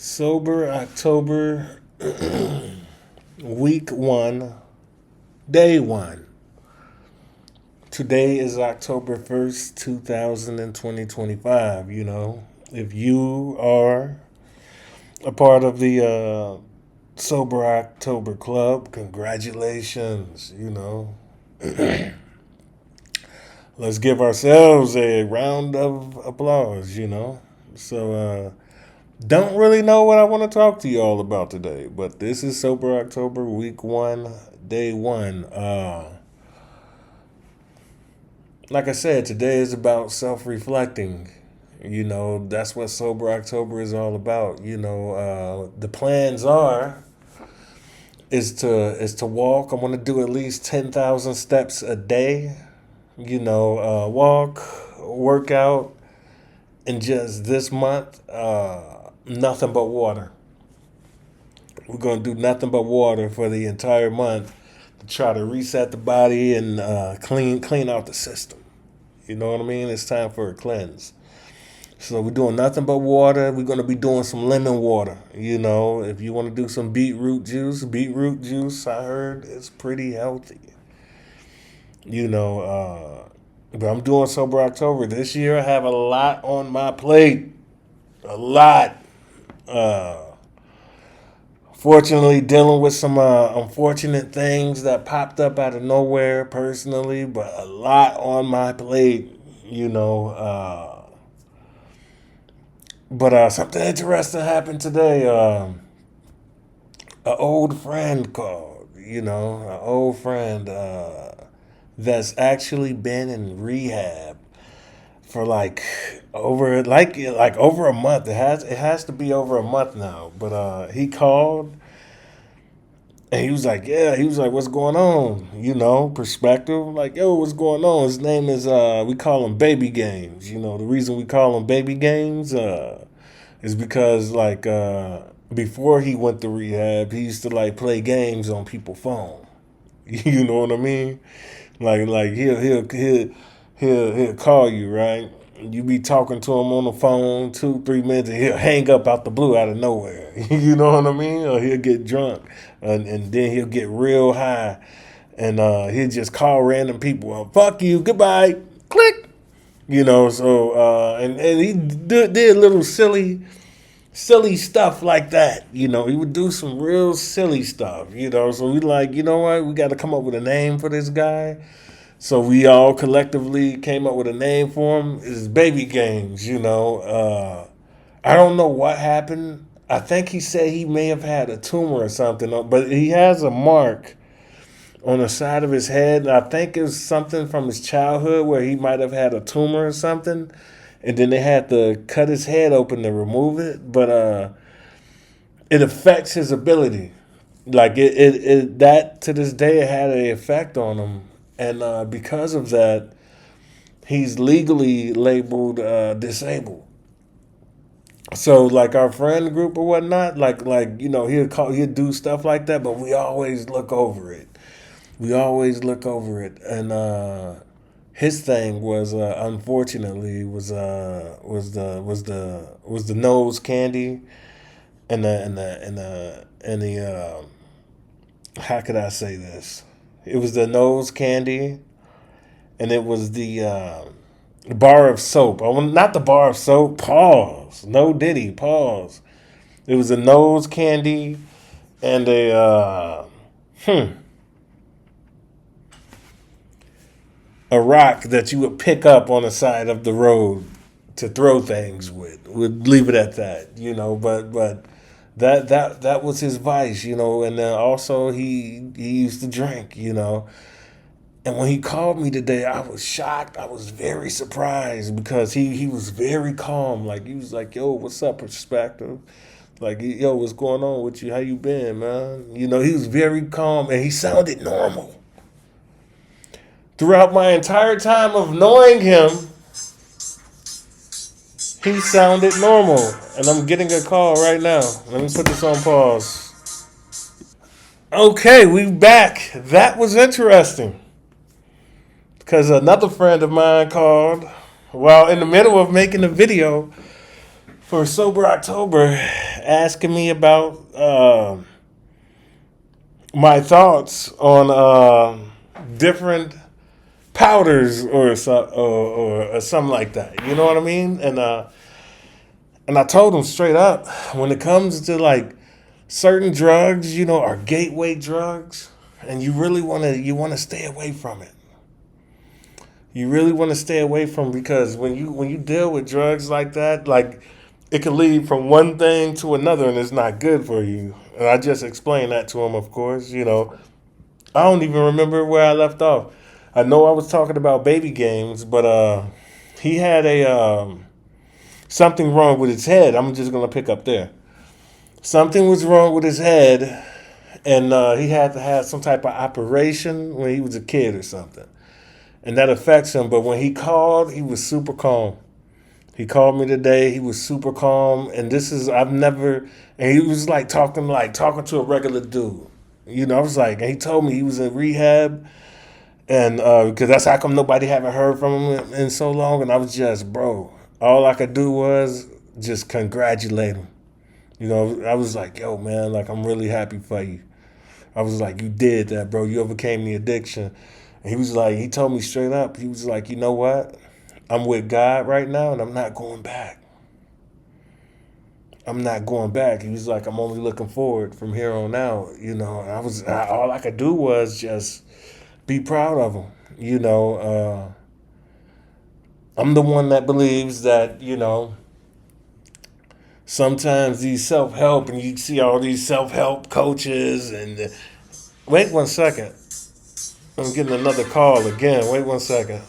Sober October, week one, day one. Today is October 1st, 2025. If you are a part of the Sober October Club, congratulations. Let's give ourselves a round of applause. Don't really know what I want to talk to you all about today, but this is Sober October, week one, day one. Like I said, today is about self-reflecting. That's what Sober October is all about. The plans is to walk. I want to do at least 10,000 steps a day. Walk, workout, and just this month, nothing but water. We're going to do nothing but water for the entire month to try to reset the body and clean out the system. You know what I mean? It's time for a cleanse. So we're doing nothing but water. We're going to be doing some lemon water. If you want to do some beetroot juice, I heard it's pretty healthy. But I'm doing Sober October. This year I have a lot on my plate. A lot. Fortunately, dealing with some unfortunate things that popped up out of nowhere personally, but a lot on my plate, But something interesting happened today. An old friend called, an old friend that's actually been in rehab for over a month. It has to be over a month now. But he called and he was like, yeah, what's going on? Perspective. Like, yo, what's going on? His name is we call him Baby Games. The reason we call him Baby Games is because before he went to rehab, he used to play games on people's phone. You know what I mean? Like he'll call you, right? You be talking to him on the phone 2-3 minutes, and he'll hang up out the blue out of nowhere. You know what I mean? Or he'll get drunk, and then he'll get real high, and he'll just call random people. Fuck you, goodbye, click. And he did little silly stuff like that. He would do some real silly stuff. So we what? We got to come up with a name for this guy. So we all collectively came up with a name for him. It's Baby Games. I don't know what happened. I think he said he may have had a tumor or something, but he has a mark on the side of his head. And I think it's something from his childhood where he might have had a tumor or something. And then they had to cut his head open to remove it. But it affects his ability. That to this day it had an effect on him. And because of that, he's legally labeled disabled. So our friend group or whatnot, he'll do stuff like that, but we always look over it. And his thing was unfortunately was the nose candy and the how could I say this? It was the nose candy, and it was the bar of soap. Not the bar of soap. Pause. No Diddy. Pause. It was a nose candy and a rock that you would pick up on the side of the road to throw things with. We'd leave it at that, But that was his vice, And then also he used to drink, And when he called me today, I was shocked. I was very surprised because he was very calm. He was like, yo, what's up, Perspective? Yo, what's going on with you? How you been, man? He was very calm and he sounded normal. Throughout my entire time of knowing him, he sounded normal. And I'm getting a call right now. Let me put this on pause. Okay, we back. That was interesting. Because another friend of mine called while in the middle of making a video for Sober October, asking me about my thoughts on different powders or something like that. You know what I mean? And I told him straight up, when it comes to like certain drugs, are gateway drugs, and you want to stay away from it. You really want to stay away from, because when you deal with drugs like that, like, it can lead from one thing to another, and it's not good for you. And I just explained that to him, of course. I don't even remember where I left off. I know I was talking about baby games, but he had a something wrong with his head. I'm just gonna pick up there. Something was wrong with his head, and he had to have some type of operation when he was a kid or something, and that affects him. But when he called, he was super calm. He called me today. He was super calm, and this is I've never. And he was like talking to a regular dude. I was like, and he told me he was in rehab, and because that's how come nobody haven't heard from him in so long. And I was just, bro, all I could do was just congratulate him. I was like, yo, man, like, I'm really happy for you. I was like, you did that, bro. You overcame the addiction. And he was like, he told me straight up, he was like, you know what? I'm with God right now, and I'm not going back. I'm not going back. He was like, I'm only looking forward from here on out. All I could do was just be proud of him. I'm the one that believes that, sometimes these self-help, and you see all these self-help coaches and wait one second. I'm getting another call again. Wait one second.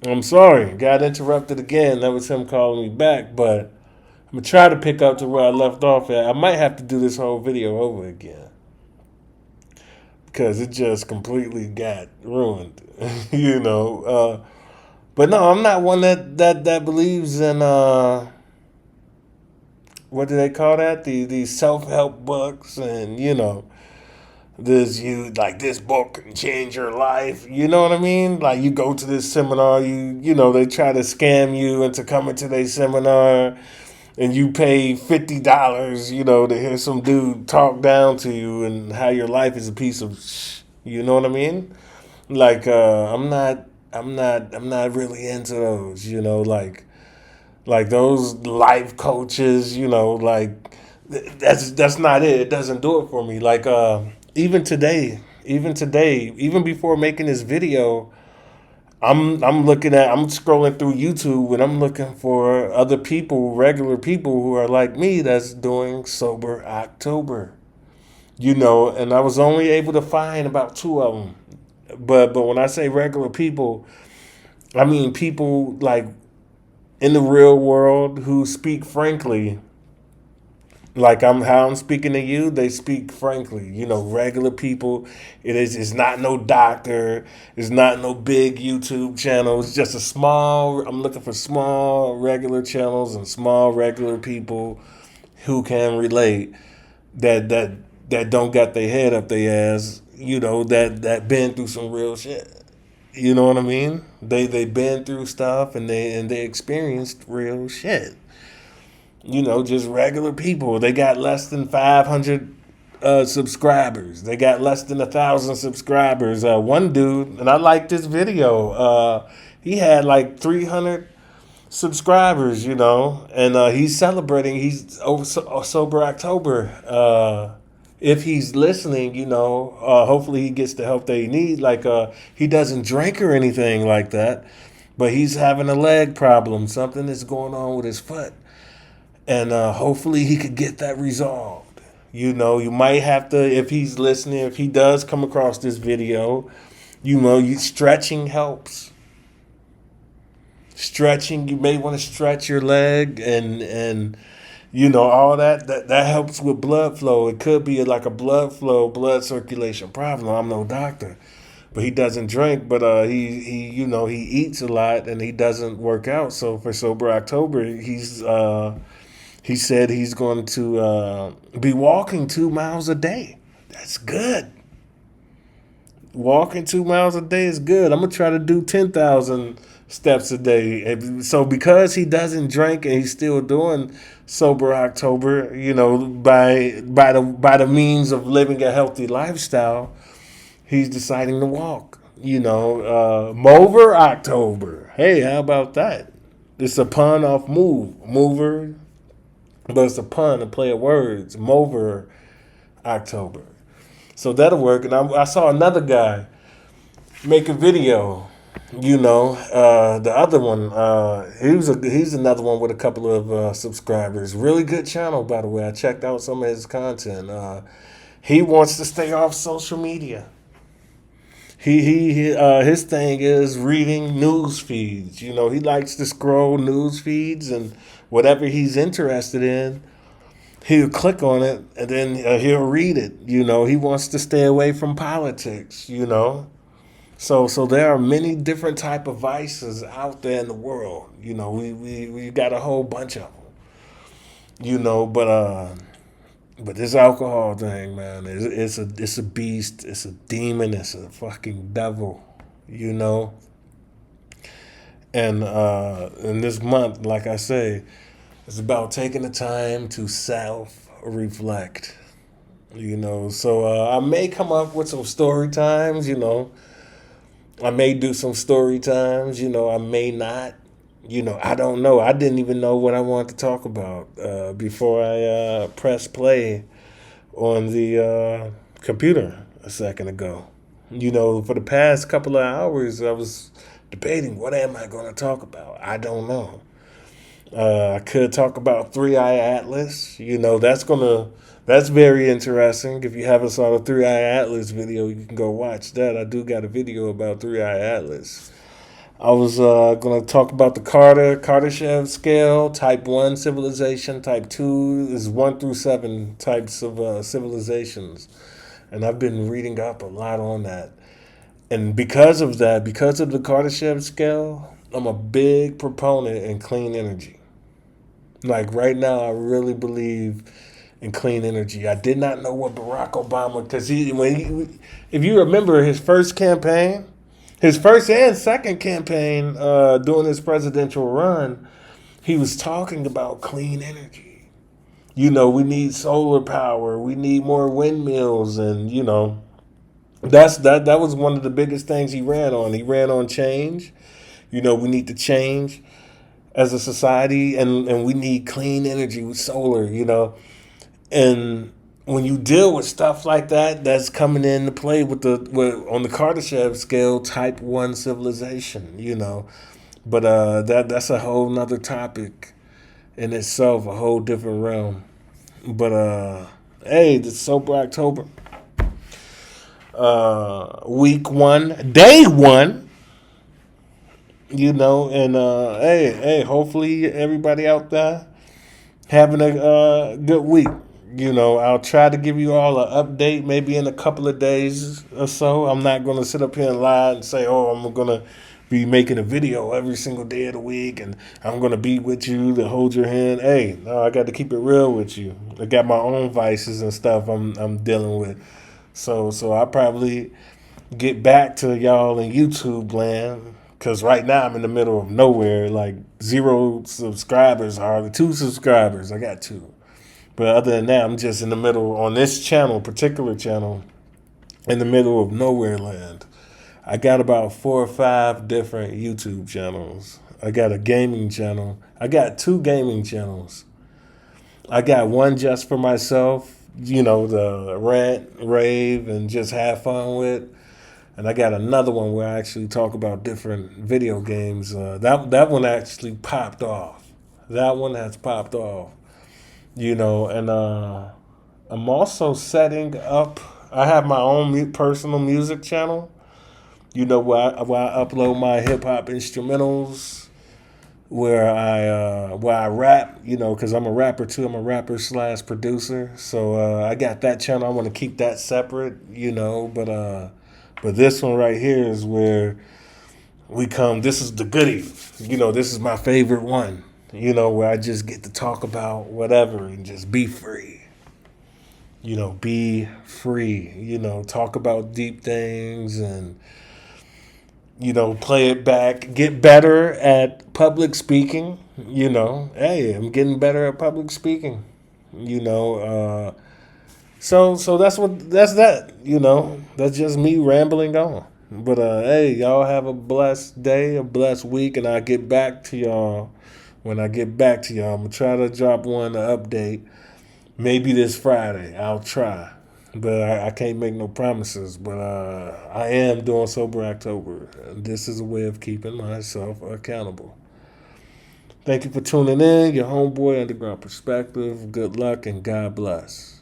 I'm sorry. Got interrupted again. That was him calling me back, but I'm going to try to pick up to where I left off at. I might have to do this whole video over again because it just completely got ruined, But no, I'm not one that believes in what do they call that? These self-help books, and this book can change your life. You know what I mean? Like, you go to this seminar, they try to scam you into coming to their seminar, and you pay $50, to hear some dude talk down to you and how your life is a piece of you know what I mean? Like, I'm not really into those, like those life coaches, like, that's not it. It doesn't do it for me. Like, even today, even before making this video, I'm scrolling through YouTube, and I'm looking for other people, regular people who are like me, that's doing sober October. And I was only able to find about two of them. But when I say regular people, I mean people like in the real world who speak frankly. Like, how I'm speaking to you, they speak frankly. Regular people. It's not no doctor. It's not no big YouTube channel. It's just I'm looking for small regular channels and small regular people who can relate, that don't got their head up their ass. That been through some real shit. You know what I mean? They been through stuff, and they experienced real shit. Just regular people. They got less than 500 subscribers. They got less than 1,000 subscribers. One dude, and I liked this video. He had like 300 subscribers, and he's celebrating. He's over sober October. If he's listening, hopefully he gets the help that he needs. Like, he doesn't drink or anything like that, but he's having a leg problem. Something is going on with his foot. And hopefully he could get that resolved. You might have to, if he's listening, if he does come across this video, stretching helps. Stretching, you may want to stretch your leg, and all that helps with blood flow. It could be like a blood circulation problem. I'm no doctor, but he doesn't drink, but he eats a lot, and he doesn't work out. So for sober October, he said he's going to be walking 2 miles a day. That's good. Walking 2 miles a day is good. I'm gonna try to do 10,000 steps a day. And so because he doesn't drink and he's still doing sober October, by the means of living a healthy lifestyle, he's deciding to walk. Mover October. Hey, how about that? It's a pun off mover, but it's a pun, a play of words. Mover October. So that'll work. And I saw another guy make a video. The other one, he's another one with a couple of subscribers. Really good channel, by the way. I checked out some of his content. He wants to stay off social media. His thing is reading news feeds. He likes to scroll news feeds and whatever he's interested in, he'll click on it and then he'll read it. He wants to stay away from politics. So there are many different type of vices out there in the world. We got a whole bunch of them. But this alcohol thing, man, it's a beast. It's a demon. It's a fucking devil. And this month, like I say, it's about taking the time to self-reflect. So I may come up with some story times. I may do some story times. I may not. I don't know. I didn't even know what I wanted to talk about before I pressed play on the computer a second ago. For the past couple of hours, I was debating what am I going to talk about. I don't know. I could talk about Three Eye Atlas. That's very interesting. If you haven't saw the Three Eye Atlas video, you can go watch that. I do got a video about Three Eye Atlas. I was going to talk about the Kardashev scale, type 1 civilization, type 2 is 1 through 7 types of civilizations. And I've been reading up a lot on that. And because of that, because of the Kardashev scale, I'm a big proponent in clean energy. Like right now, I really believe in clean energy. I did not know what Barack Obama, because if you remember his first campaign, his first and second campaign during his presidential run, he was talking about clean energy. We need solar power. We need more windmills. And, that was one of the biggest things he ran on. He ran on change. We need to change as a society, and we need clean energy with solar, And when you deal with stuff like that, that's coming into play on the Kardashev scale, type 1 civilization, But that's a whole nother topic in itself, a whole different realm. But hey, the Sober October. Week 1, day 1. And hopefully everybody out there having a good week. I'll try to give you all an update maybe in a couple of days or so. I'm not going to sit up here and lie and say, I'm going to be making a video every single day of the week and I'm going to be with you to hold your hand. Hey, no, I got to keep it real with you. I got my own vices and stuff I'm dealing with. So I'll probably get back to y'all in YouTube land, because right now I'm in the middle of nowhere, like 0 subscribers, hardly 2 subscribers. I got 2. But other than that, I'm just in the middle on this particular channel, in the middle of nowhere land. I got about 4 or 5 different YouTube channels. I got a gaming channel. I got 2 gaming channels. I got one just for myself, the rant, rave, and just have fun with. And I got another one where I actually talk about different video games. That one actually popped off. That one has popped off. And I'm also setting up. I have my own personal music channel. Where I upload my hip hop instrumentals, where I rap. Because I'm a rapper too. I'm a rapper / producer. So I got that channel. I want to keep that separate. But this one right here is where we come. This is the goodie. This is my favorite one. Where I just get to talk about whatever and just be free. be free, talk about deep things and, play it back, get better at public speaking. Hey, I'm getting better at public speaking. You know, so that's that. That's just me rambling on. But hey, y'all have a blessed day, a blessed week, and I'll get back to y'all when I get back to y'all. I'm gonna try to drop one to update. Maybe this Friday. I'll try. But I can't make no promises. But I am doing Sober October. This is a way of keeping myself accountable. Thank you for tuning in. Your homeboy, Underground Perspective. Good luck and God bless.